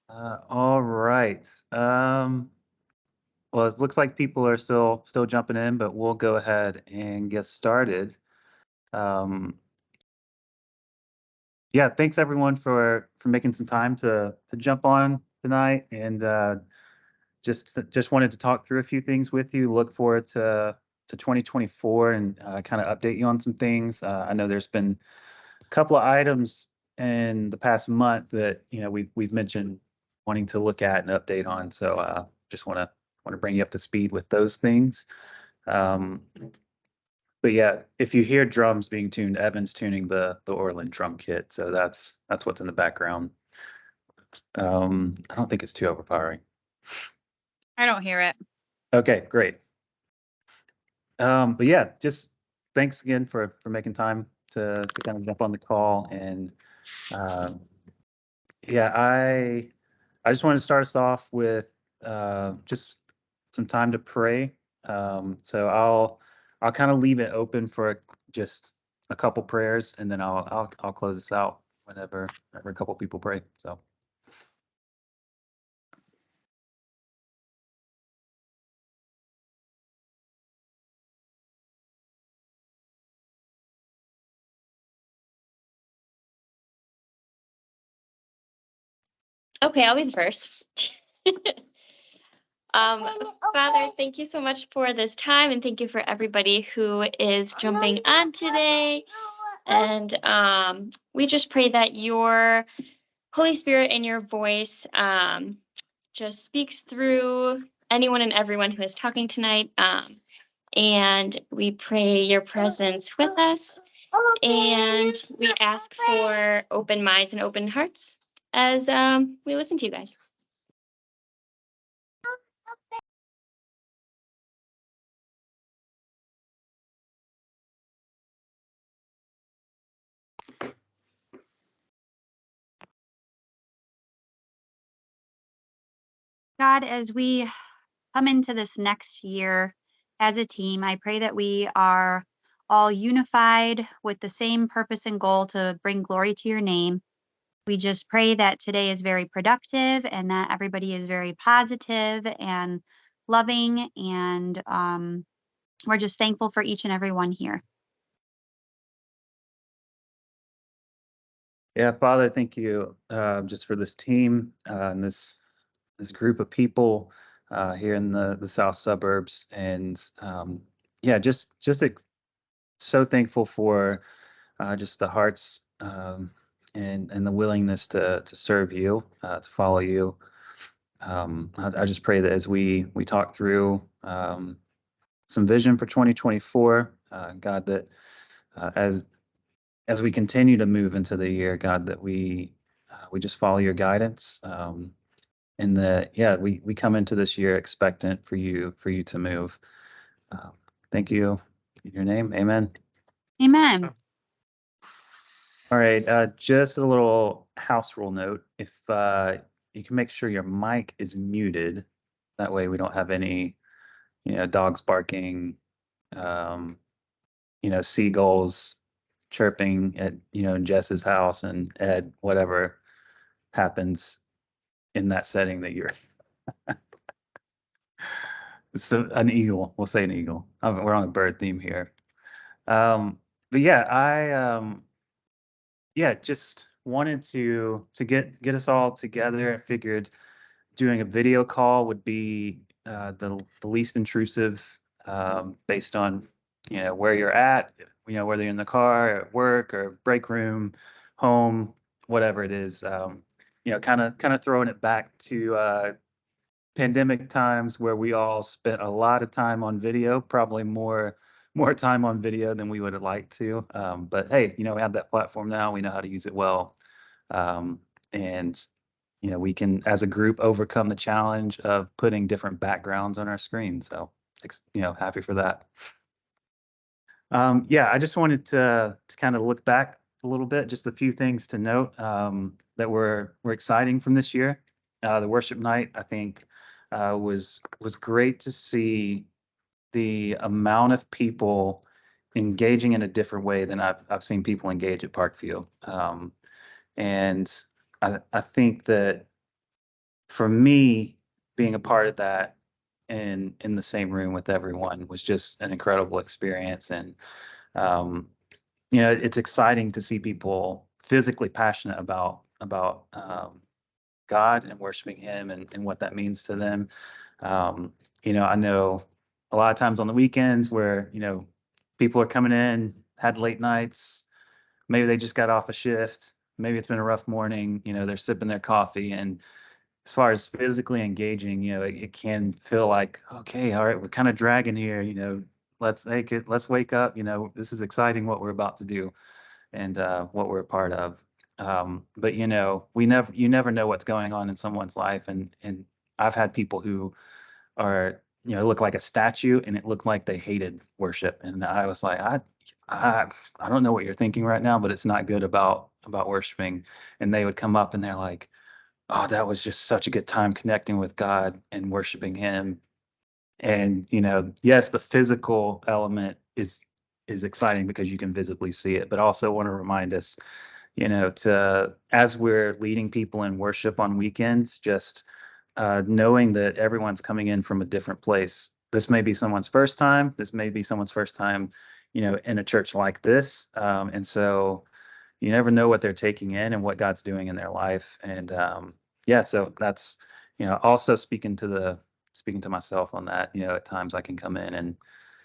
All right. Well, it looks like people are still jumping in, but we'll go ahead and get started. Um, yeah, thanks everyone for making some time to jump on tonight, and just wanted to talk through a few things with you. Look forward to 2024 and kind of update you on some things. I know there's been a couple of items in the past month that we've mentioned wanting to look at and update on. So just want to bring you up to speed with those things. Um, but yeah, if you hear drums being tuned, Evan's tuning the Orland drum kit. So that's what's in the background. I don't think it's too overpowering. I don't hear it. Okay, great. But yeah, just thanks again for making time to kind of jump on the call. And yeah, I just want to start us off with just some time to pray. So I'll kind of leave it open for just a couple prayers, and then I'll close this out whenever a couple people pray. So. Okay, I'll be the first. Father, thank you so much for this time, and thank you for everybody who is jumping on today. And we just pray that your Holy Spirit and your voice just speaks through anyone and everyone who is talking tonight. And we pray your presence with us. And we ask for open minds and open hearts as we listen to you guys. God, as we come into this next year as a team, I pray that we are all unified with the same purpose and goal to bring glory to your name. We just pray that today is very productive and that everybody is very positive and loving. And we're just thankful for each and every one here. Yeah, Father, thank you just for this team and this group of people here in the south suburbs, and yeah, so thankful for just the hearts and the willingness to serve you, to follow you. I just pray that as we talk through some vision for 2024, God, that as we continue to move into the year, God, that we just follow your guidance. And that, yeah, we come into this year expectant for you to move. Thank you. In your name, amen. Amen. All right, just a little house rule note. If you can make sure your mic is muted, that way we don't have any, dogs barking, seagulls chirping at, Jess's house, and Ed, whatever happens in that setting that you're. It's an eagle. We'll say an eagle. We're on a bird theme here. But yeah, just wanted to get us all together. I figured doing a video call would be the least intrusive, based on where you're at, whether you're in the car, at work, or break room, home, whatever it is. Kind of throwing it back to pandemic times where we all spent a lot of time on video, probably more time on video than we would have liked to. But hey, we have that platform now. We know how to use it well. And we can, as a group, overcome the challenge of putting different backgrounds on our screen. So, happy for that. Yeah, I just wanted to kind of look back a little bit, just a few things to note that were exciting from this year. The worship night, I think, was great to see the amount of people engaging in a different way than I've seen people engage at Parkview. And I think that for me, being a part of that and in the same room with everyone was just an incredible experience. And um, it's exciting to see people physically passionate about God and worshiping Him and what that means to them. Um, I know a lot of times on the weekends where people are coming in, had late nights, maybe they just got off a shift, maybe it's been a rough morning, they're sipping their coffee, and as far as physically engaging, it can feel like, okay, all right, we're kind of dragging here, let's wake up, this is exciting what we're about to do and what we're a part of. But you never know what's going on in someone's life, and I've had people who are look like a statue, and it looked like they hated worship, and I was like, I I don't know what you're thinking right now, but it's not good about worshiping. And they would come up and they're like, oh, that was just such a good time connecting with God and worshiping Him. And yes, the physical element is exciting because you can visibly see it, but also want to remind us, to as we're leading people in worship on weekends, just knowing that everyone's coming in from a different place. This may be someone's first time. This may be someone's first time, in a church like this. And so you never know what they're taking in and what God's doing in their life. And yeah, so that's also speaking to myself on that. At times I can come in and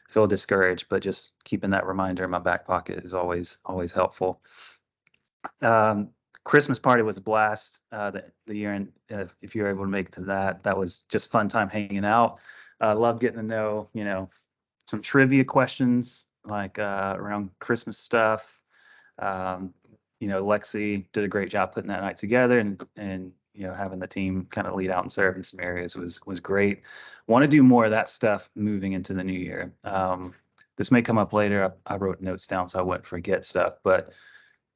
feel discouraged, but just keeping that reminder in my back pocket is always helpful. Um, Christmas party was a blast. The year, and if you were able to make it to that, that was just fun time hanging out. Love getting to know some trivia questions like around Christmas stuff. Um, Lexi did a great job putting that night together, and having the team kind of lead out and serve in some areas was great. Want to do more of that stuff moving into the new year. This may come up later. I wrote notes down so I wouldn't forget stuff, but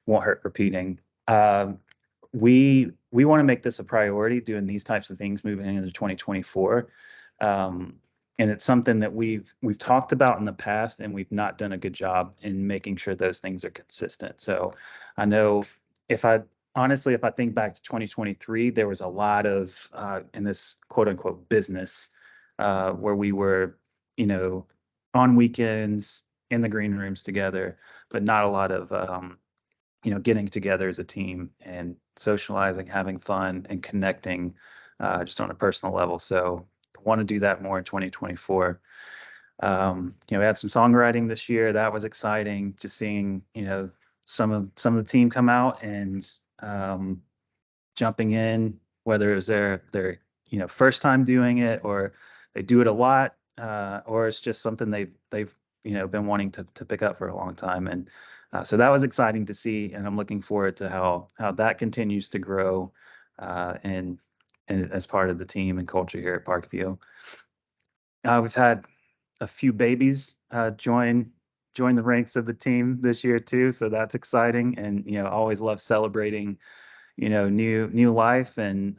won't hurt repeating. We want to make this a priority, doing these types of things moving into 2024. And it's something that we've talked about in the past, and we've not done a good job in making sure those things are consistent. So I know if I think back to 2023, there was a lot of in this quote unquote business where we were, on weekends in the green rooms together, but not a lot of getting together as a team and socializing, having fun, and connecting just on a personal level. So I want to do that more in 2024. We had some songwriting this year. That was exciting. Just seeing, some of the team come out and jumping in, whether it was their first time doing it, or they do it a lot, or it's just something they've been wanting to pick up for a long time. And so that was exciting to see, and I'm looking forward to how that continues to grow, and as part of the team and culture here at Parkview. We've had a few babies join the ranks of the team this year too, so that's exciting. And always love celebrating new life, and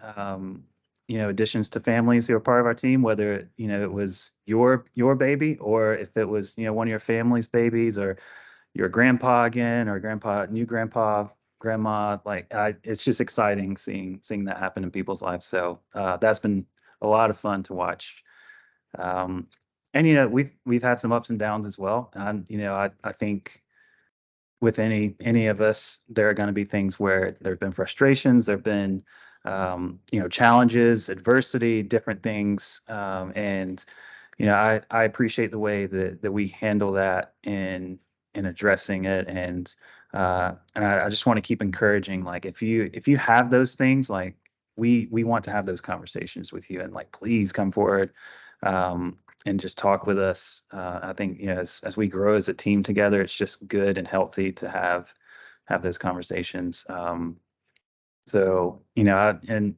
additions to families who are part of our team, whether it was your baby, or if it was one of your family's babies, or your grandpa again, or new grandpa, grandma. Like it's just exciting seeing that happen in people's lives. So that's been a lot of fun to watch. And we've had some ups and downs as well. And I think with any of us, there are going to be things where there have been frustrations, there have been challenges, adversity, different things. And I appreciate the way that we handle that in addressing it. And I just want to keep encouraging, like, if you have those things, like, we want to have those conversations with you, and like, please come forward and just talk with us. I think as we grow as a team together, it's just good and healthy to have those conversations. So and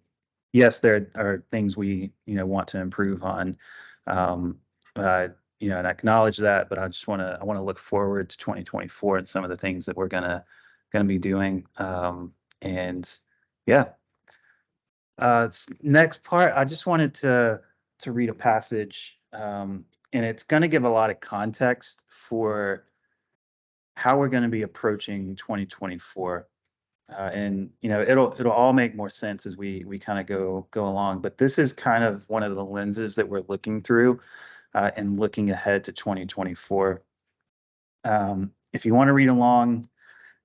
yes, there are things we want to improve on, and acknowledge that. But I want to look forward to 2024 and some of the things that we're gonna be doing. And yeah, next part, I just wanted to read a passage, and it's going to give a lot of context for how we're going to be approaching 2024. And it'll all make more sense as we kind of go along. But this is kind of one of the lenses that we're looking through and looking ahead to 2024. If you want to read along,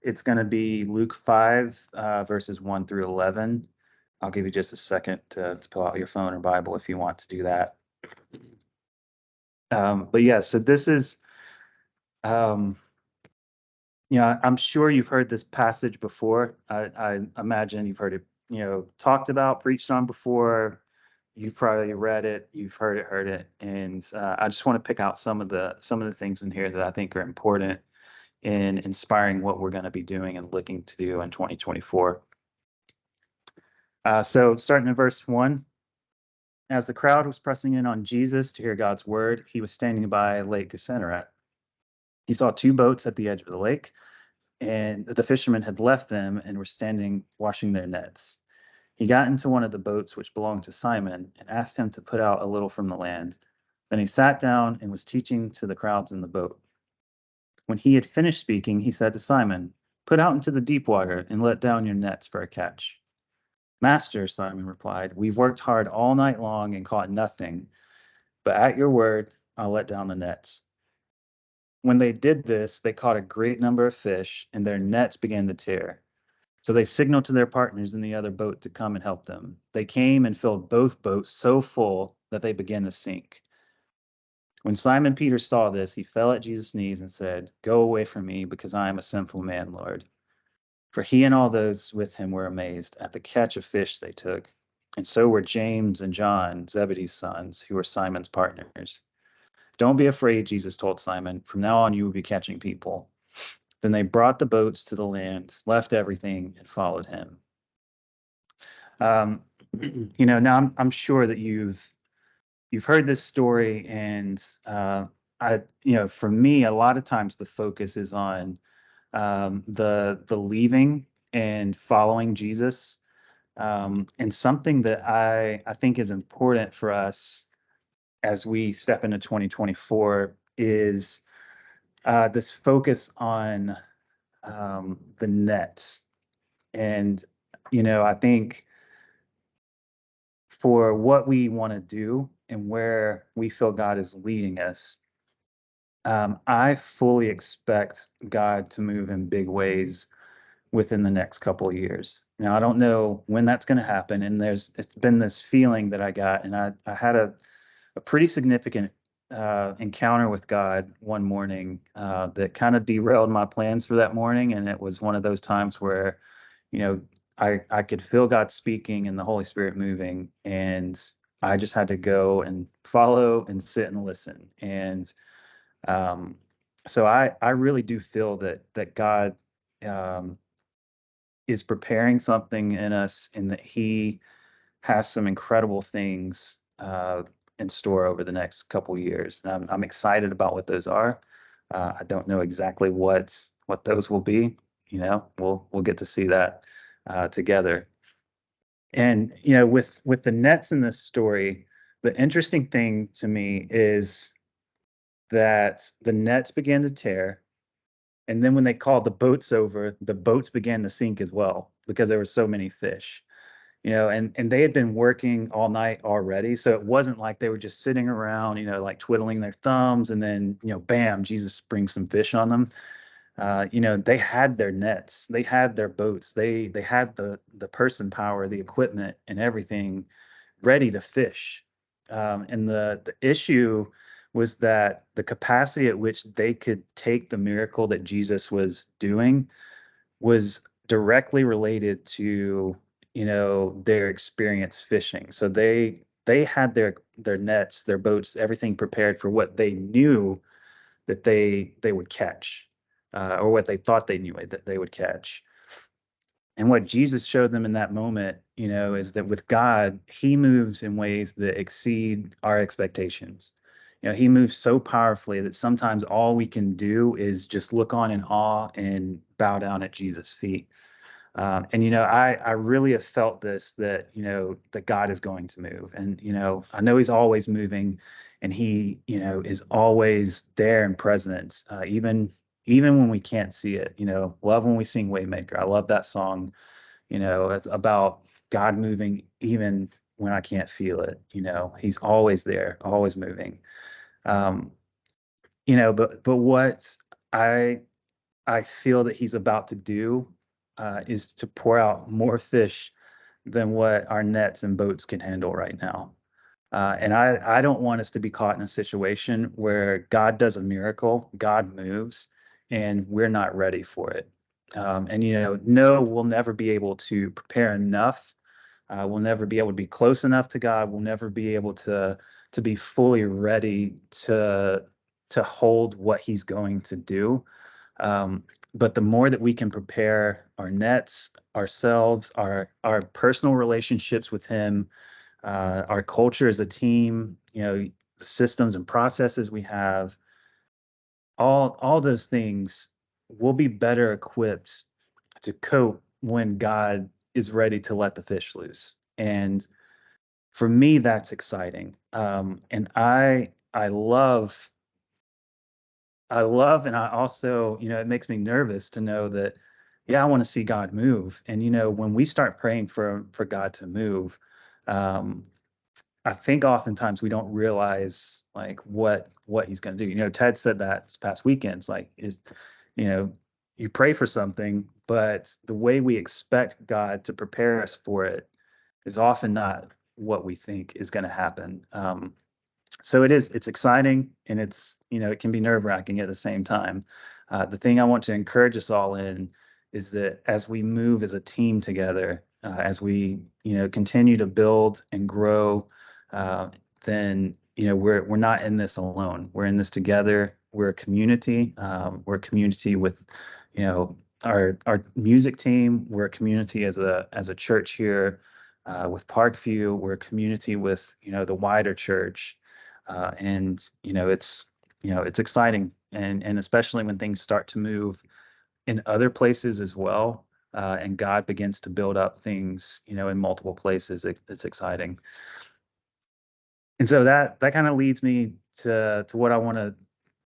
it's going to be Luke 5 verses 1 through 11. I'll give you just a second to pull out your phone or Bible if you want to do that. But yeah, so this is, I'm sure you've heard this passage before. I imagine you've heard it, talked about, preached on before. You've probably read it, you've heard it, and I just want to pick out some of the things in here that I think are important in inspiring what we're going to be doing and looking to do in 2024. So starting in verse 1, as the crowd was pressing in on Jesus to hear God's word, he was standing by Lake Gennesaret. He saw 2 boats at the edge of the lake, and the fishermen had left them and were standing washing their nets. He got into one of the boats which belonged to Simon and asked him to put out a little from the land. Then he sat down and was teaching to the crowds in the boat. When he had finished speaking, he said to Simon, "Put out into the deep water and let down your nets for a catch." "Master," Simon replied, "we've worked hard all night long and caught nothing, but at your word, I'll let down the nets." When they did this, they caught a great number of fish, and their nets began to tear. So they signaled to their partners in the other boat to come and help them. They came and filled both boats so full that they began to sink. When Simon Peter saw this, he fell at Jesus' knees and said, "Go away from me, because I am a sinful man, Lord." For he and all those with him were amazed at the catch of fish they took. And so were James and John, Zebedee's sons, who were Simon's partners. "Don't be afraid," Jesus told Simon. "From now on, you will be catching people." Then they brought the boats to the land, left everything, and followed him. Now I'm sure that you've heard this story, and for me, a lot of times the focus is on the leaving and following Jesus. And something that I think is important for us as we step into 2024 is this focus on the nets. And, I think for what we want to do and where we feel God is leading us, I fully expect God to move in big ways within the next couple of years. Now, I don't know when that's going to happen. And it's been this feeling that I got, and I had a pretty significant encounter with God one morning that kind of derailed my plans for that morning. And it was one of those times where, I could feel God speaking and the Holy Spirit moving, and I just had to go and follow and sit and listen. And so I really do feel that God is preparing something in us, and that He has some incredible things in store over the next couple years. And I'm excited about what those are. I don't know exactly what those will be. We'll get to see that together. And with the nets in this story, the interesting thing to me is that the nets began to tear, and then when they called the boats over, the boats began to sink as well because there were so many fish. And they had been working all night already. So it wasn't like they were just sitting around, like twiddling their thumbs, and then, bam, Jesus brings some fish on them. They had their nets, they had their boats, they had the person power, the equipment, and everything ready to fish. And the issue was that the capacity at which they could take the miracle that Jesus was doing was directly related to their experience fishing. So they had their nets, their boats, everything prepared for what they knew that they would catch, or what they thought they knew that they would catch. And what Jesus showed them in that moment, is that with God, He moves in ways that exceed our expectations. He moves so powerfully that sometimes all we can do is just look on in awe and bow down at Jesus' feet. And I really have felt this, that that God is going to move, and I know He's always moving, and He is always there and present, even even when we can't see it. Love when we sing Waymaker. I love that song. It's about God moving even when I can't feel it. He's always there, always moving. Um, but what I I feel that he's about to do is to pour out more fish than what our nets and boats can handle right now. And I don't want us to be caught in a situation where God does a miracle, God moves, and we're not ready for it. And no, we'll never be able to prepare enough. We'll never be able to be close enough to God. We'll never be able to be fully ready to hold what He's going to do. But the more that we can prepare our nets, ourselves, our personal relationships with Him, our culture as a team, the systems and processes we have, all those things, will be better equipped to cope when God is ready to let the fish loose. And for me, that's exciting. And I love, and I also, it makes me nervous to know that, yeah, I want to see God move. And when we start praying for God to move, um, I think oftentimes we don't realize like what He's going to do. Ted said that this past weekend. It's like you know, you pray for something, but the way we expect God to prepare us for it is often not what we think is going to happen. So it's exciting, and it can be nerve-wracking at the same time. The thing I want to encourage us all in is that as we move as a team together, as we continue to build and grow, uh, then we're not in this alone. We're in this together. We're a community. We're a community with our music team. We're a community as a church here with Parkview. We're a community with the wider church. And it's exciting, and especially when things start to move in other places as well, and God begins to build up things in multiple places. It's exciting. And so that kind of leads me to what I want to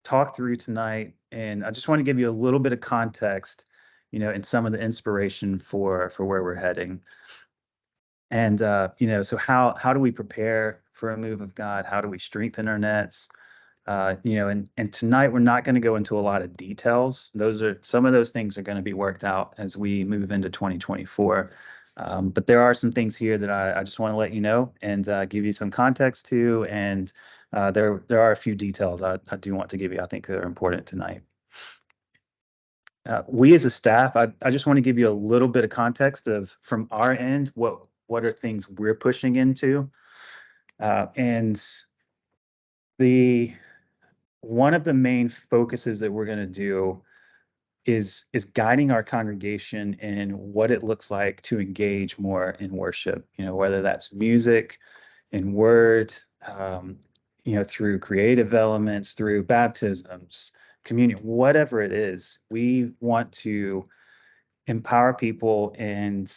talk through tonight. And I just want to give you a little bit of context, and some of the inspiration for where we're heading. And so how do we prepare for a move of God? How do we strengthen our nets? And tonight we're not going to go into a lot of details. Some of those things are going to be worked out as we move into 2024. But there are some things here that I just want to let you know and give you some context to. And there are a few details I do want to give you. I think they're important tonight. We as a staff, I just want to give you a little bit of context from our end, what are things we're pushing into. And one of the main focuses that we're going to do is guiding our congregation in what it looks like to engage more in worship, whether that's music and word, through creative elements, through baptisms, communion, whatever it is. We want to empower people and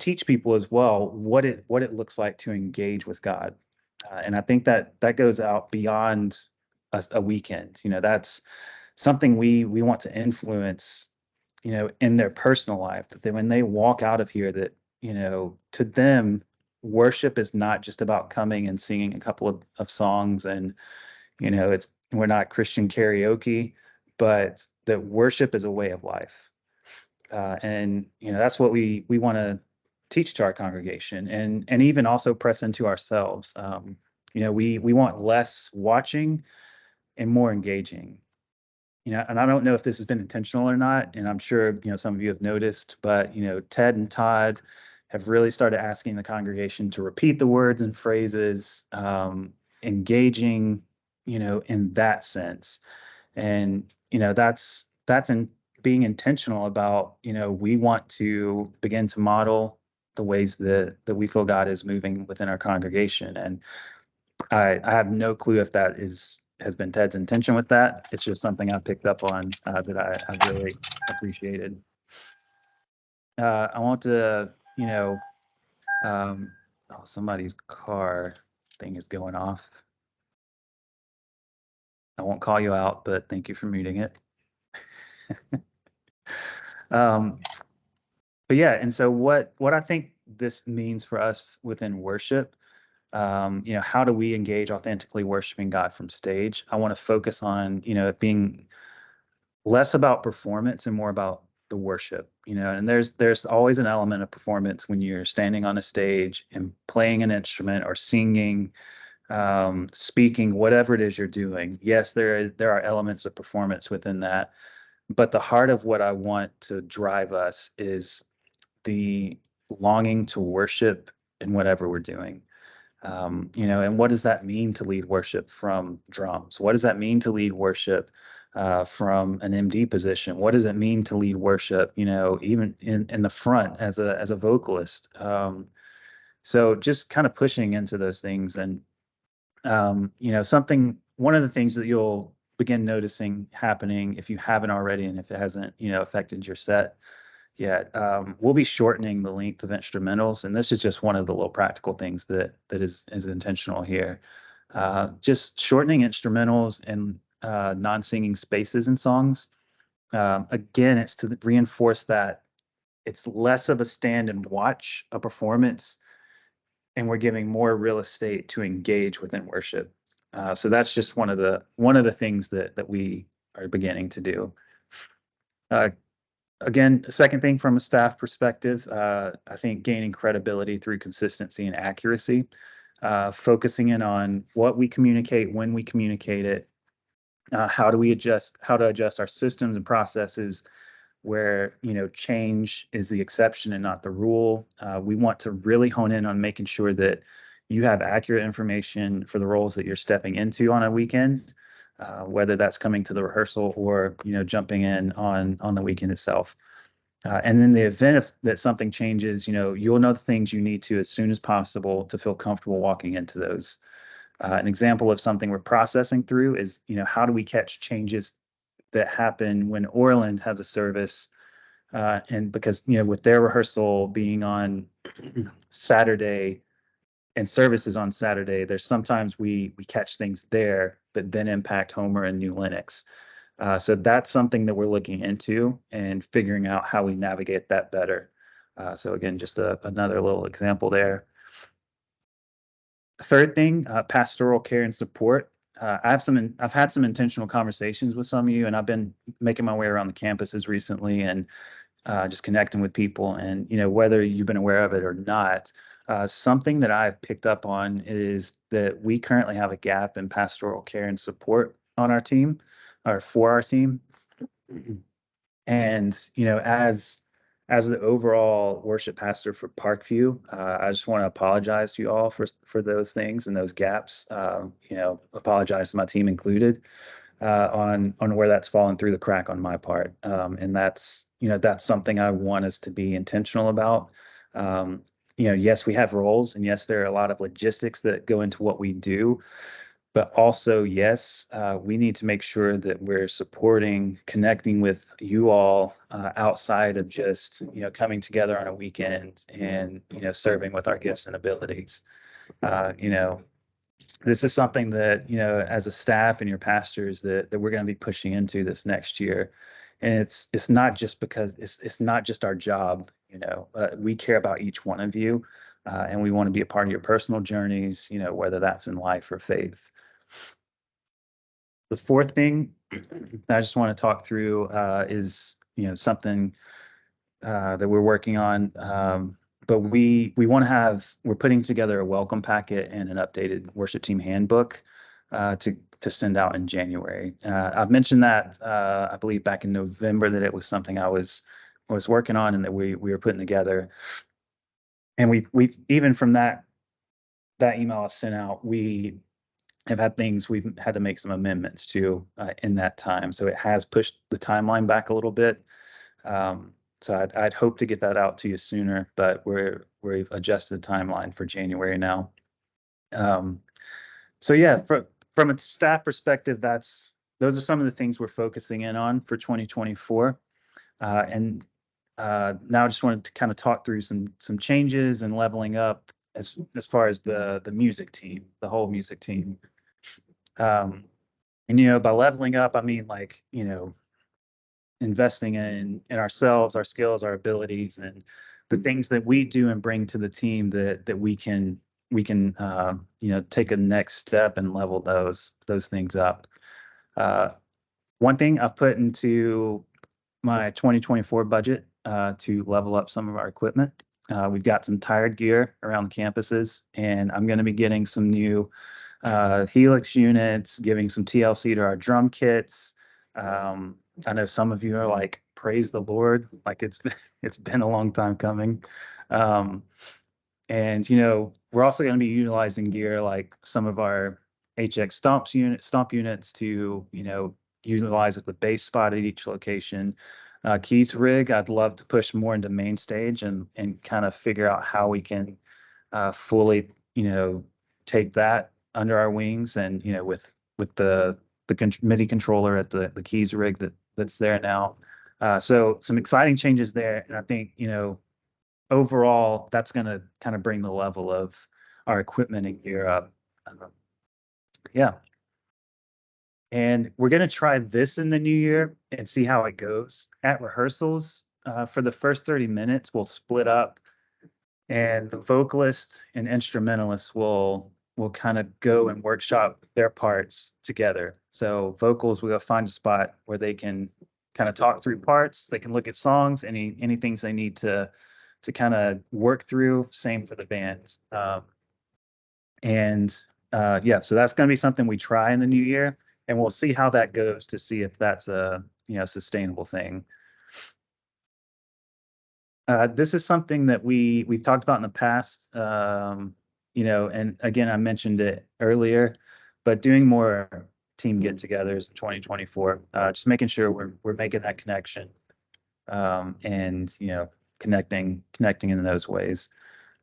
teach people as well what it looks like to engage with God. And I think that goes out beyond a weekend. That's something we want to influence, in their personal life, that when they walk out of here, that, to them, worship is not just about coming and singing a couple of songs, and, we're not Christian karaoke, but that worship is a way of life. And that's what we want to teach to our congregation, and even also press into ourselves. We want less watching and more engaging. And I don't know if this has been intentional or not, and I'm sure some of you have noticed, but Ted and Todd have really started asking the congregation to repeat the words and phrases, engaging, in that sense. And that's in being intentional about, we want to begin to model the ways that we feel God is moving within our congregation. And I have no clue if that has been Ted's intention with that. It's just something I picked up on that I really appreciated. I want to, somebody's car thing is going off. I won't call you out, but thank you for muting it. But yeah, and so what I think this means for us within worship, how do we engage authentically worshiping God from stage? I want to focus on, it being less about performance and more about the worship, and there's always an element of performance when you're standing on a stage and playing an instrument or singing, speaking, whatever it is you're doing. Yes, there are elements of performance within that, but the heart of what I want to drive us is the longing to worship in whatever we're doing. And what does that mean to lead worship from drums? What does that mean to lead worship from an MD position? What does it mean to lead worship, even in the front as a vocalist? So just kind of pushing into those things. And one of the things that you'll begin noticing happening, if you haven't already, and if it hasn't, affected your set yet, we'll be shortening the length of instrumentals, and this is just one of the little practical things that is intentional here. Just shortening instrumentals and non-singing spaces in songs. Again, it's to reinforce that it's less of a stand and watch a performance, and we're giving more real estate to engage within worship. So that's just one of the things that we are beginning to do. Again, second thing from a staff perspective, I think gaining credibility through consistency and accuracy, focusing in on what we communicate, when we communicate it, how to adjust our systems and processes where, change is the exception and not the rule. We want to really hone in on making sure that you have accurate information for the roles that you're stepping into on a weekend, whether that's coming to the rehearsal or, jumping in on the weekend itself. And in the event that something changes, you'll know the things you need to as soon as possible to feel comfortable walking into those. An example of something we're processing through is, how do we catch changes that happen when Orland has a service, and because, with their rehearsal being on Saturday and services on Saturday, there's sometimes we catch things there that then impact Homer and New Lenox. So that's something that we're looking into and figuring out how we navigate that better. So again, just another little example there. Third thing, pastoral care and support. I've had some intentional conversations with some of you, and I've been making my way around the campuses recently and just connecting with people. And whether you've been aware of it or not, something that I've picked up on is that we currently have a gap in pastoral care and support on our team, or for our team. And as the overall worship pastor for Parkview, I just want to apologize to you all for those things and those gaps. Apologize to my team included on where that's fallen through the crack on my part. And that's something I want us to be intentional about. Yes, we have roles, and yes, there are a lot of logistics that go into what we do. But also, yes, we need to make sure that we're supporting, connecting with you all outside of just, coming together on a weekend and, serving with our gifts and abilities. This is something that, as a staff and your pastors that we're going to be pushing into this next year. And it's not just because it's not just our job, we care about each one of you, and we want to be a part of your personal journeys, whether that's in life or faith. The fourth thing I just want to talk through is, something that we're working on. But we're putting together a welcome packet and an updated worship team handbook to send out in January. I've mentioned that I believe back in November that it was something I was working on and that we were putting together. And we even from that email I sent out, we have had things we've had to make some amendments to in that time. So it has pushed the timeline back a little bit. So I'd hope to get that out to you sooner, but we've adjusted the timeline for January now. So yeah, from a staff perspective, those are some of the things we're focusing in on for 2024. And now I just wanted to kind of talk through some changes and leveling up as far as the music team, the whole music team. And, you know, by leveling up, I mean, like, you know, investing in ourselves, our skills, our abilities, and the things that we do and bring to the team that we can you know, take a next step and level those things up. Uh, One thing I've put into my 2024 budget to level up some of our equipment. We've got some tired gear around the campuses, and I'm going to be getting some new Helix units, giving some TLC to our drum kits. I know some of you are like, praise the Lord, like it's been a long time coming. Um, and you know, we're also going to be utilizing gear like some of our HX stomp units to, you know, utilize at the base spot at each location. Keys rig, I'd love to push more into main stage and kind of figure out how we can fully, you know, take that under our wings, and you know, with the MIDI controller at the keys rig that's there now. So some exciting changes there, and I think, you know, overall that's going to kind of bring the level of our equipment and gear up. Yeah. And we're going to try this in the new year and see how it goes. At rehearsals, for the first 30 minutes, we'll split up, and the vocalist and instrumentalists will kind of go and workshop their parts together. So vocals will go find a spot where they can kind of talk through parts. They can look at songs, any things they need to kind of work through. Same for the band. And yeah, so that's going to be something we try in the new year, and we'll see how that goes to see if that's a, you know, sustainable thing. This is something that we've talked about in the past, you know, and again, I mentioned it earlier, but doing more team get-togethers in 2024, just making sure we're making that connection, and you know, connecting in those ways.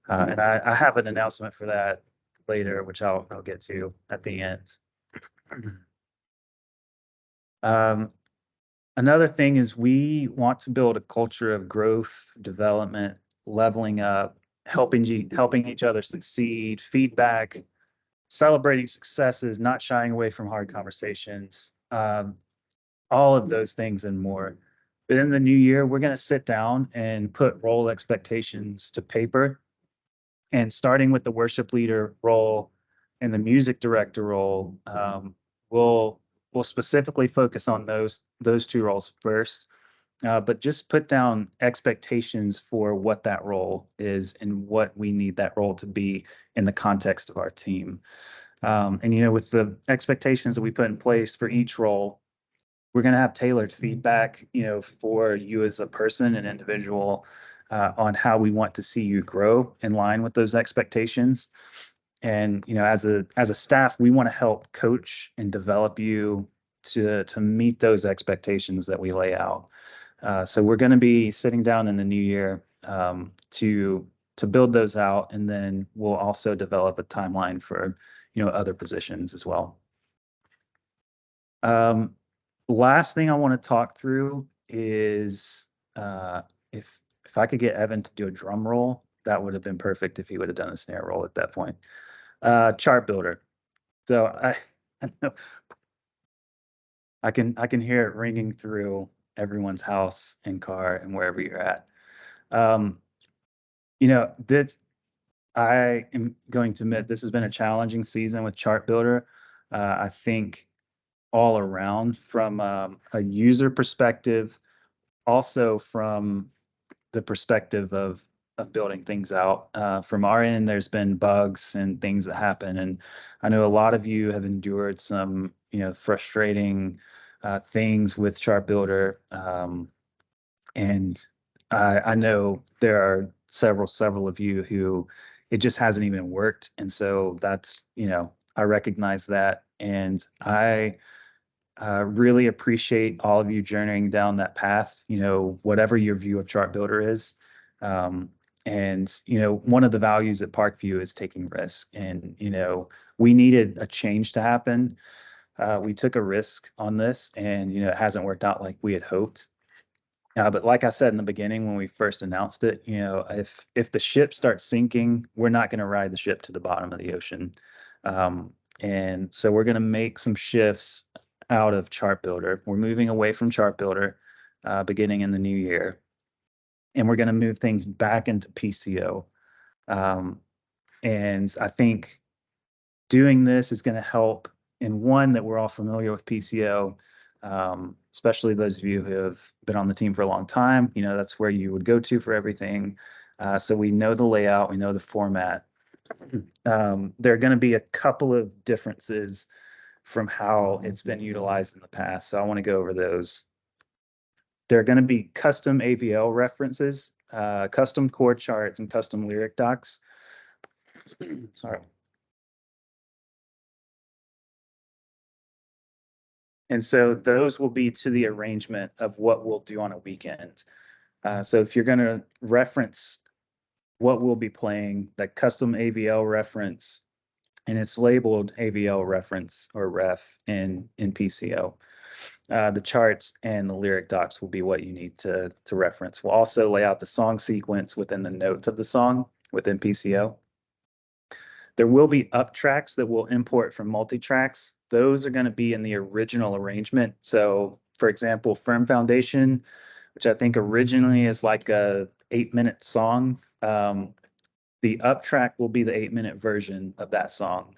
And I have an announcement for that later, which I'll get to at the end. Another thing is we want to build a culture of growth, development, leveling up, helping each other succeed, feedback, celebrating successes, not shying away from hard conversations, all of those things and more. But in the new year, we're going to sit down and put role expectations to paper, and starting with the worship leader role and the music director role, we'll specifically focus on those two roles first, but just put down expectations for what that role is and what we need that role to be in the context of our team. And you know, with the expectations that we put in place for each role, we're going to have tailored feedback, you know, for you as a person and individual, on how we want to see you grow in line with those expectations. And you know, as a staff, we want to help coach and develop you to meet those expectations that we lay out. So we're going to be sitting down in the new year, to build those out, and then we'll also develop a timeline for, you know, other positions as well. Last thing I want to talk through is, if I could get Evan to do a drum roll, that would have been perfect if he would have done a snare roll at that point. ChartBuilder. So I know I can hear it ringing through everyone's house and car and wherever you're at. You know, that I am going to admit this has been a challenging season with ChartBuilder. I think all around from a user perspective, also from the perspective of building things out. From our end, there's been bugs and things that happen, and I know a lot of you have endured some, you know, frustrating things with ChartBuilder, and I know there are several of you who it just hasn't even worked, and so that's, you know, I recognize that, and I really appreciate all of you journeying down that path, you know, whatever your view of ChartBuilder is. And, you know, one of the values at Parkview is taking risk. And, you know, we needed a change to happen. We took a risk on this, and, you know, it hasn't worked out like we had hoped. But like I said in the beginning, when we first announced it, you know, if the ship starts sinking, we're not going to ride the ship to the bottom of the ocean. And so we're going to make some shifts out of ChartBuilder. We're moving away from ChartBuilder beginning in the new year, and we're going to move things back into PCO. And I think doing this is going to help in one, that we're all familiar with PCO, especially those of you who have been on the team for a long time. You know, that's where you would go to for everything. So we know the layout, we know the format. There are going to be a couple of differences from how it's been utilized in the past. So I want to go over those. There are going to be custom AVL references, custom chord charts, and custom lyric docs. Sorry. And so those will be to the arrangement of what we'll do on a weekend. So if you're going to reference what we'll be playing, that custom AVL reference, and it's labeled AVL reference or ref in PCO. The charts and the lyric docs will be what you need to reference. We'll also lay out the song sequence within the notes of the song within PCO. There will be up tracks that we'll import from multi-tracks. Those are going to be in the original arrangement. So, for example, Firm Foundation, which I think originally is like a 8-minute song. The up track will be the 8-minute version of that song,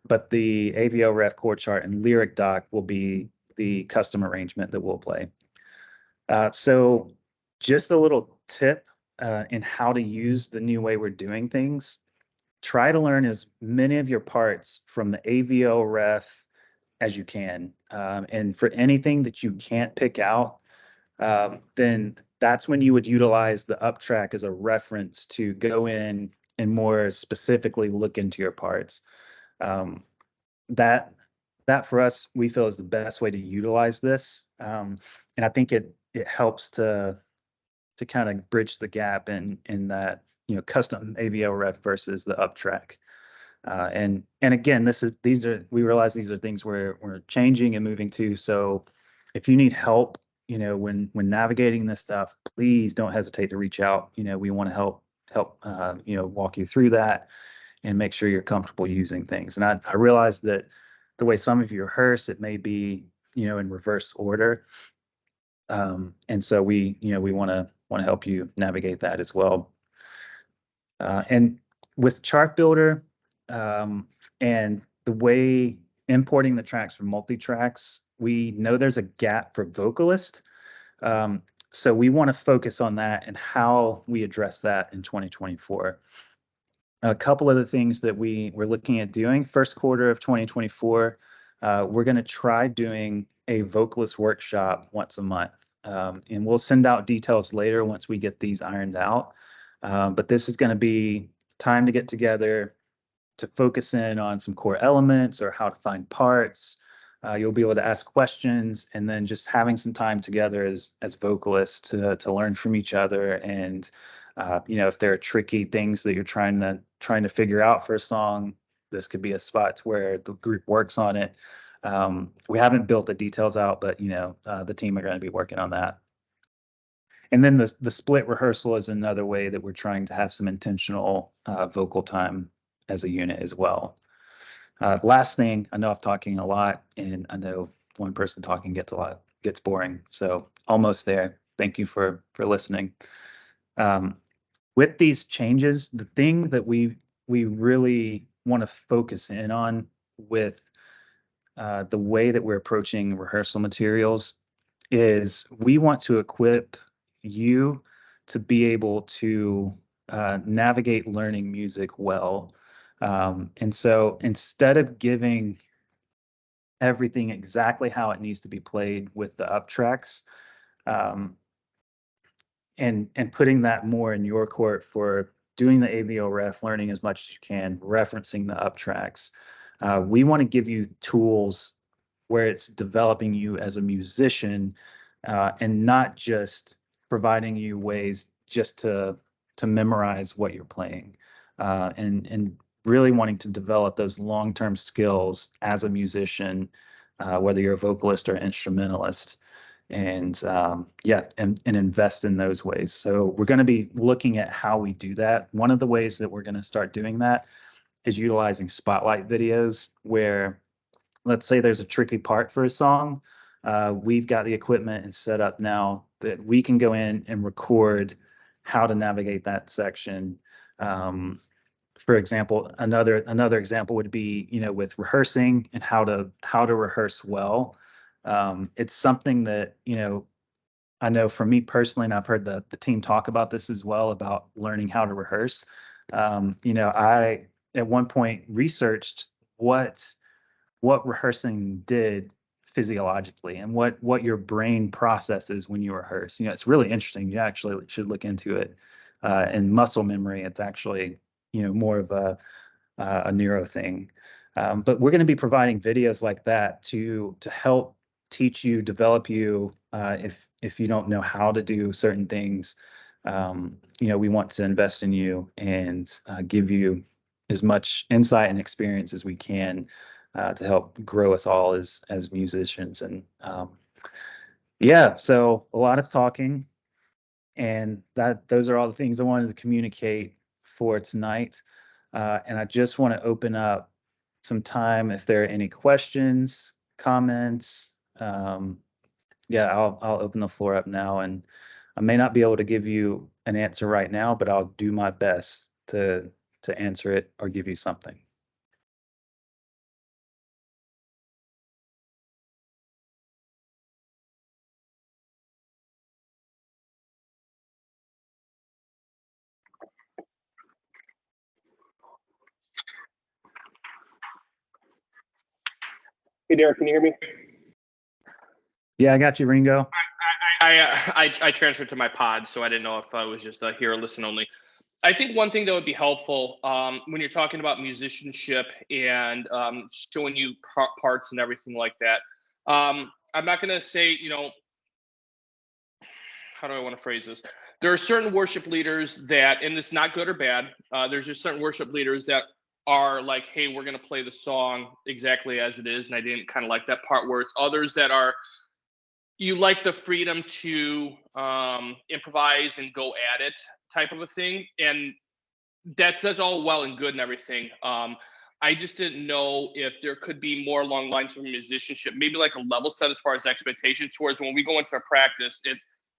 but the AVL ref chord chart and lyric doc will be the custom arrangement that we'll play. So just a little tip in how to use the new way we're doing things. Try to learn as many of your parts from the AVL ref as you can. And for anything that you can't pick out, then that's when you would utilize the up track as a reference to go in and more specifically look into your parts. That for us, we feel is the best way to utilize this. And I think it helps to kind of bridge the gap in that, you know, custom AVL ref versus the up track. And again, we realize these are things we're changing and moving to. So if you need help, you know, when navigating this stuff, please don't hesitate to reach out. You know, we want to help you know, walk you through that and make sure you're comfortable using things. And I realize that the way some of you rehearse, it may be, you know, in reverse order. And so we want to help you navigate that as well. And with ChartBuilder and the way importing the tracks from multi-tracks, we know there's a gap for Vocalist. So we want to focus on that and how we address that in 2024. A couple of the things that we're looking at doing, first quarter of 2024, we're going to try doing a vocalist workshop once a month. And we'll send out details later once we get these ironed out. But this is going to be time to get together to focus in on some core elements or how to find parts. You'll be able to ask questions, and then just having some time together as vocalists to learn from each other. And you know, if there are tricky things that you're trying to figure out for a song, this could be a spot where the group works on it. We haven't built the details out, but you know, the team are going to be working on that. And then the split rehearsal is another way that we're trying to have some intentional vocal time as a unit as well. Last thing, I know I'm talking a lot, and I know one person talking gets boring. So almost there. Thank you for listening. With these changes, the thing that we really want to focus in on with the way that we're approaching rehearsal materials is we want to equip you to be able to navigate learning music well. And so instead of giving everything exactly how it needs to be played with the up tracks, and putting that more in your court for doing the AVO ref, learning as much as you can, referencing the up tracks, we want to give you tools where it's developing you as a musician, and not just providing you ways just to memorize what you're playing, and really wanting to develop those long-term skills as a musician, whether you're a vocalist or instrumentalist, and and invest in those ways. So we're going to be looking at how we do that. One of the ways that we're going to start doing that is utilizing spotlight videos, where let's say there's a tricky part for a song. We've got the equipment and set up now that we can go in and record how to navigate that section. For example, another example would be, with rehearsing and how to rehearse well. It's something that, I know for me personally, and I've heard the team talk about this as well, about learning how to rehearse. I at one point researched what rehearsing did physiologically and what your brain processes when you rehearse. It's really interesting. You actually should look into it. And muscle memory, it's actually, more of a neuro thing. But we're going to be providing videos like that to help teach you, develop you, if you don't know how to do certain things. We want to invest in you and give you as much insight and experience as we can to help grow us all as musicians. And yeah, so a lot of talking, and those are all the things I wanted to communicate for tonight. And I just want to open up some time if there are any questions, comments. Yeah, I'll open the floor up now, and I may not be able to give you an answer right now, but I'll do my best to answer it or give you something. Hey, Derek, can you hear me? Yeah, I got you, Ringo. I transferred to my pod, so I didn't know if I was just here listen only. I think one thing that would be helpful when you're talking about musicianship and showing you parts and everything like that. I'm not going to say, how do I want to phrase this? There are certain worship leaders that, and it's not good or bad, there's just certain worship leaders that are like, hey, we're going to play the song exactly as it is. And I didn't kind of like that part, where it's others that are, you like the freedom to improvise and go at it type of a thing. And that's all well and good and everything. I just didn't know if there could be more along lines of musicianship, maybe like a level set as far as expectations, towards when we go into a practice.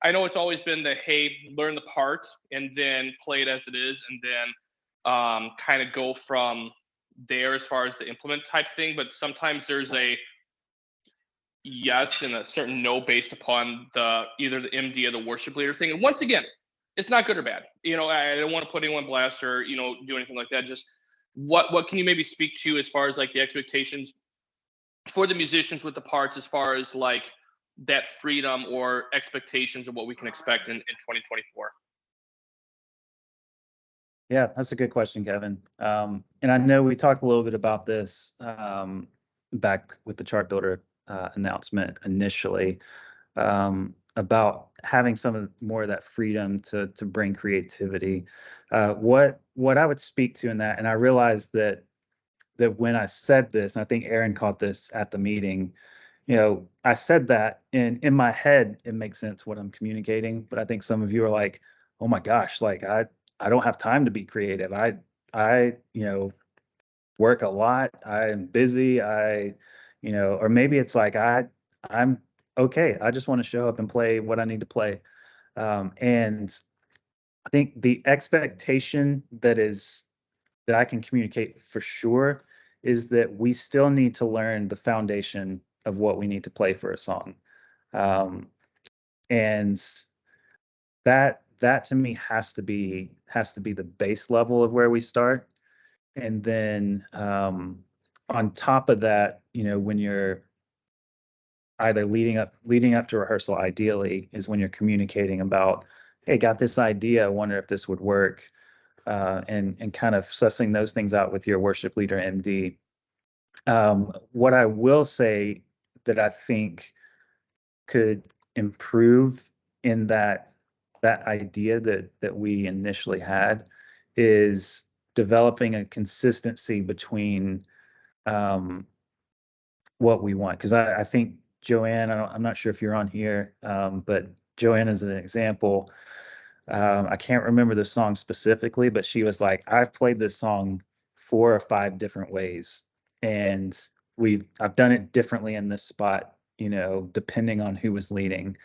I know it's always been the, hey, learn the part and then play it as it is, and then kind of go from there as far as the implement type thing. But sometimes there's a yes and a certain no based upon either the MD or the worship leader thing. And once again, it's not good or bad. I don't want to put anyone blast or, do anything like that. Just what can you maybe speak to as far as like the expectations for the musicians with the parts, as far as like that freedom or expectations of what we can expect in 2024? Yeah, that's a good question, Kevin. And I know we talked a little bit about this back with the ChartBuilder announcement initially, about having more of that freedom to bring creativity. What I would speak to in that, and I realized that when I said this, and I think Aaron caught this at the meeting, I said that, and in my head it makes sense what I'm communicating, but I think some of you are like, oh my gosh, like I don't have time to be creative. I work a lot. I'm busy. Or maybe it's like I'm okay. I just want to show up and play what I need to play. And I think the expectation that I can communicate for sure is that we still need to learn the foundation of what we need to play for a song. And that to me has to be the base level of where we start. And then on top of that, when you're either leading up to rehearsal, ideally is when you're communicating about, hey, got this idea, I wonder if this would work, and kind of sussing those things out with your worship leader MD. What I will say that I think could improve in that idea that we initially had is developing a consistency between what we want. Because I think Joanne, I'm not sure if you're on here, but Joanne is an example. I can't remember the song specifically, but she was like, I've played this song 4 or 5 different ways, and I've done it differently in this spot, you know, depending on who was leading,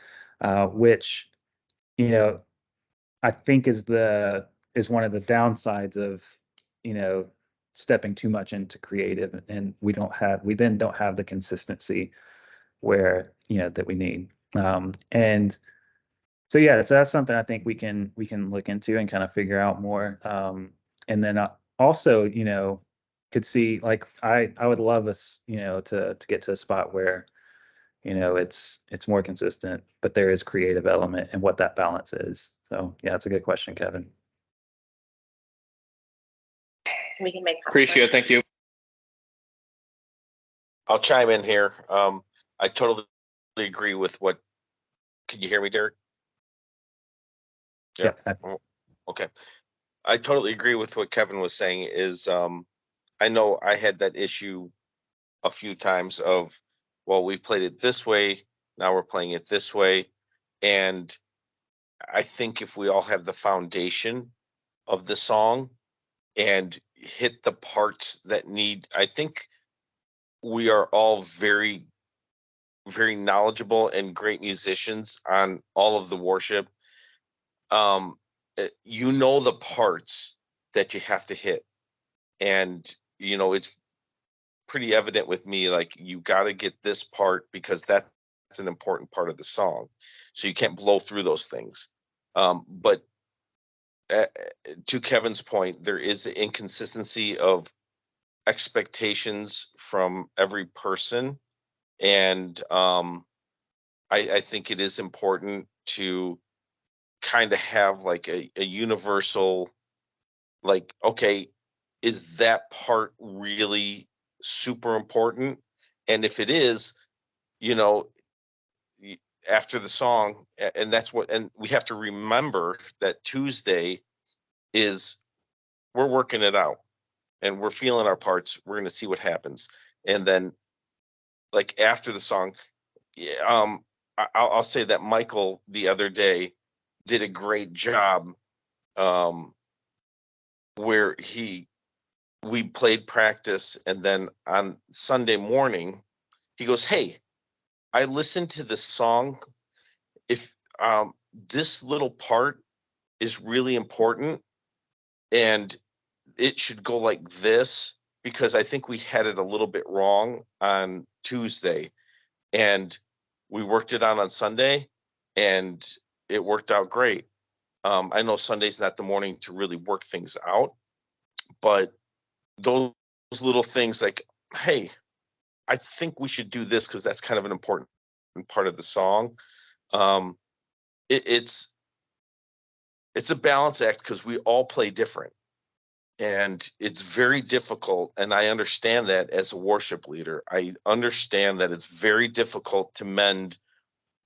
which, you know, I think is one of the downsides of, you know, stepping too much into creative, and we then don't have the consistency where, you know, that we need. And so yeah, so that's something I think we can look into and kind of figure out more. And then also, you know, could see, like, I would love us, you know, to get to a spot where, you know, it's more consistent, but there is creative element and what that balance is. So yeah, that's a good question, Kevin. We can make. Appreciate it. Thank you. I'll chime in here. I totally agree with what. Can you hear me, Derek? Yeah. Okay. I totally agree with what Kevin was saying. Is I know I had that issue a few times of, well, we played it this way, now we're playing it this way, and I think if we all have the foundation of the song and hit the parts that need, I think we are all very, very knowledgeable and great musicians on all of the worship. You know the parts that you have to hit, and you know it's pretty evident with me, like, you got to get this part because that's an important part of the song, so you can't blow through those things. But to Kevin's point, there is an inconsistency of expectations from every person, and I think it is important to kind of have like a universal, like, okay, is that part really super important? And if it is, you know, after the song, and that's what, and we have to remember that Tuesday is, we're working it out and we're feeling our parts. We're going to see what happens. And then, like, after the song, I'll say that Michael the other day did a great job, where we played practice, and then on Sunday morning he goes, "Hey, I listened to this song. If this little part is really important and it should go like this, because I think we had it a little bit wrong on Tuesday, and we worked it on Sunday, and it worked out great." I know Sunday's not the morning to really work things out, but those little things, like, hey, I think we should do this because that's kind of an important part of the song. It's a balance act because we all play different, and it's very difficult. And I understand that as a worship leader, I understand that it's very difficult to mend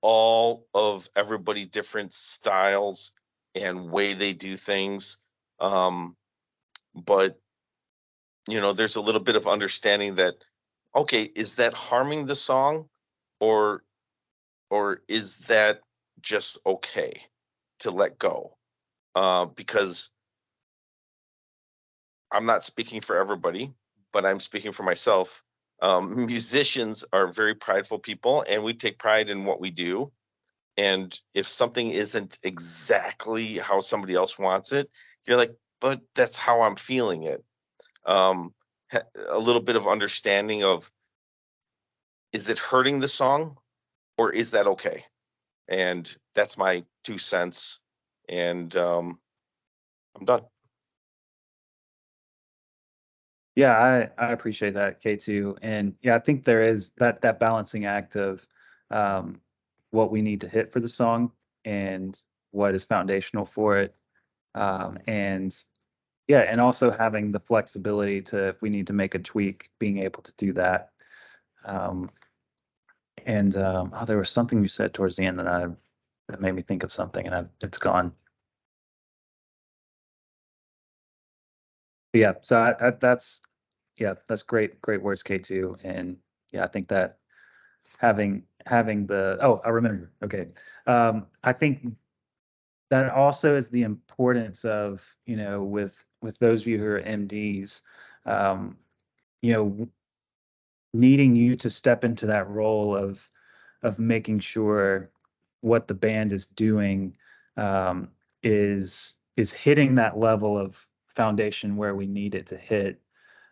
all of everybody different styles and way they do things. But you know, there's a little bit of understanding that, okay, is that harming the song, or is that just okay to let go? Because I'm not speaking for everybody, but I'm speaking for myself. Musicians are very prideful people, and we take pride in what we do. And if something isn't exactly how somebody else wants it, you're like, but that's how I'm feeling it. A little bit of understanding of, is it hurting the song, or is that okay? And that's my 2 cents. And I'm done. Yeah, I appreciate that, K2. And yeah, I think there is that balancing act of what we need to hit for the song and what is foundational for it. And yeah, and also having the flexibility to, if we need to make a tweak, being able to do that. Oh, there was something you said towards the end that made me think of something, and it's gone. But yeah, so that's great words, K2. And yeah, I think that having I remember. Okay. I think that also is the importance of, you know, with those of you who are MDs, you know, needing you to step into that role of making sure what the band is doing is hitting that level of foundation where we need it to hit,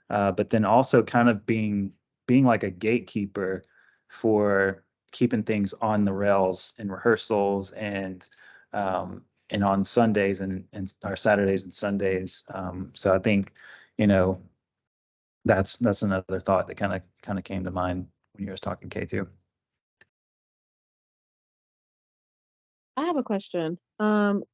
but then also kind of being like a gatekeeper for keeping things on the rails in rehearsals and on Sundays and our Saturdays and Sundays. So I think, you know, that's another thought that kind of came to mind when you was talking, K2. I have a question.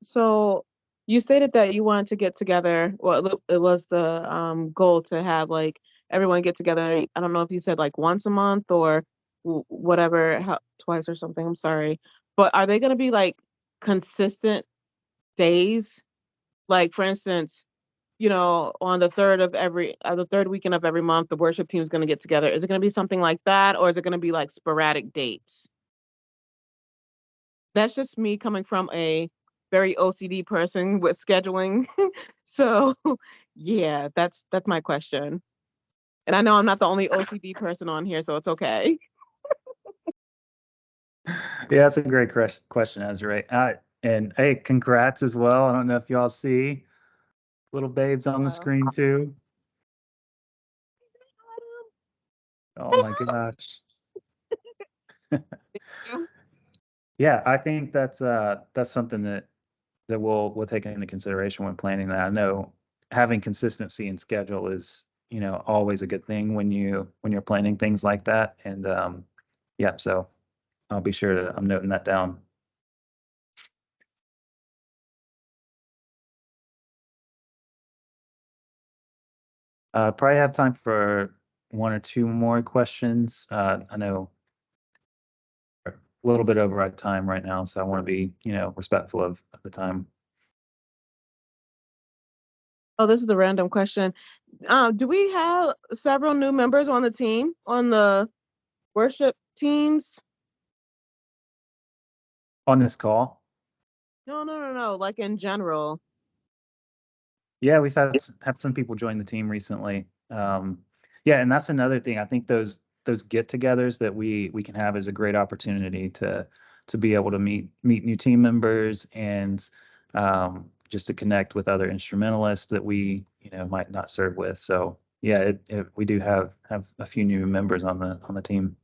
So you stated that you wanted to get together. Well, it was the goal to have like everyone get together. I don't know if you said like once a month or whatever, twice or something. I'm sorry, but are they going to be like consistent days? Like for instance, you know, on the third weekend of every month, the worship team is going to get together. Is it going to be something like that, or is it going to be like sporadic dates? That's just me coming from a very OCD person with scheduling. So yeah, that's my question. And I know I'm not the only OCD person on here, so it's okay. Yeah, that's a great question, Ezra. And hey, congrats as well. I don't know if y'all see little babes on the screen too. Oh my gosh. Yeah, I think that's something that we'll take into consideration when planning that. I know having consistency in schedule is, you know, always a good thing when you're planning things like that. And yeah, so I'll be sure to I'm noting that down. Probably have time for one or two more questions. I know a little bit over our time right now, so I want to be, you know, respectful of the time. Oh, this is a random question. Do we have several new members on the team, on the worship teams? On this call? No. Like in general. Yeah, we've had some people join the team recently. Yeah, and that's another thing. I think those get-togethers that we can have is a great opportunity to be able to meet new team members and just to connect with other instrumentalists that we, you know, might not serve with. So yeah, we do have a few new members on the team.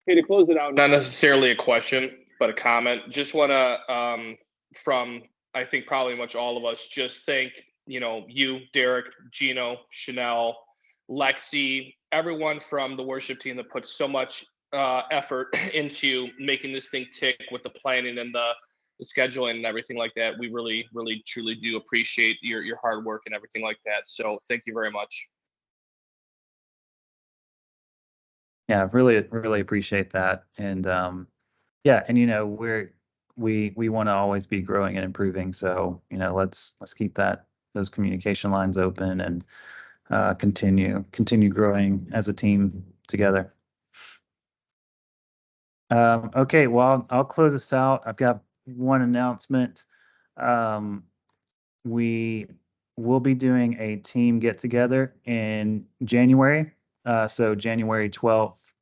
Hey, to close it out, not necessarily a question, but a comment. Just want to, from I think probably much all of us, just thank, you know, you, Derek, Gino, Chanel, Lexi, everyone from the worship team that put so much effort into making this thing tick with the planning and the scheduling and everything like that. We really, really, truly do appreciate your hard work and everything like that. So thank you very much. Yeah, really appreciate that. And yeah, and you know, we want to always be growing and improving. So, you know, let's keep those communication lines open and continue growing as a team together. Okay, well, I'll close this out. I've got one announcement. We will be doing a team get together in January. So January 12th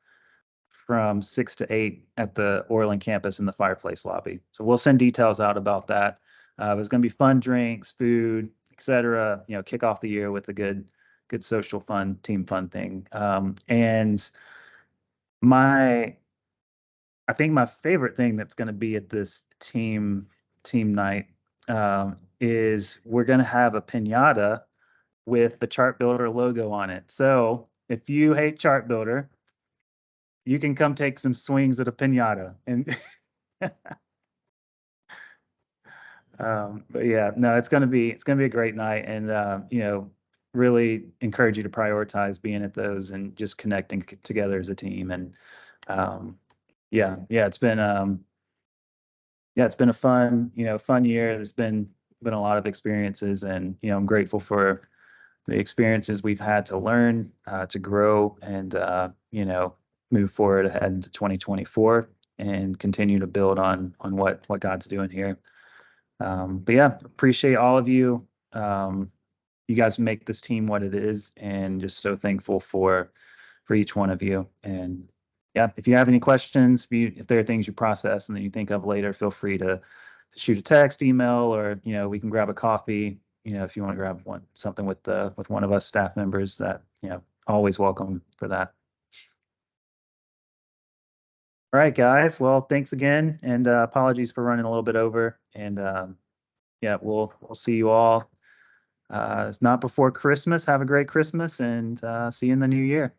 from 6 to 8 at the Orland campus in the Fireplace lobby. So we'll send details out about that. There's going to be fun drinks, food, etc. You know, kick off the year with a good social fun, team fun thing. And I think my favorite thing that's going to be at this team night is we're going to have a piñata with the ChartBuilder logo on it. So if you hate ChartBuilder, you can come take some swings at a piñata. And but yeah, no, it's gonna be a great night, and you know, really encourage you to prioritize being at those and just connecting together as a team. And yeah, it's been a fun year. There's been a lot of experiences, and you know, I'm grateful for the experiences we've had to learn, to grow, and you know, move forward ahead into 2024. and continue to build on what God's doing here. But yeah, appreciate all of you. You guys make this team what it is, and just so thankful for each one of you. And yeah, if you have any questions, if there are things you process and that you think of later, feel free to shoot a text, email, or we can grab a coffee. If you want to grab something with one of us staff members, that always welcome for that. All right, guys. Well, thanks again, and apologies for running a little bit over. And yeah, we'll see you all. If not before Christmas, have a great Christmas, and see you in the new year.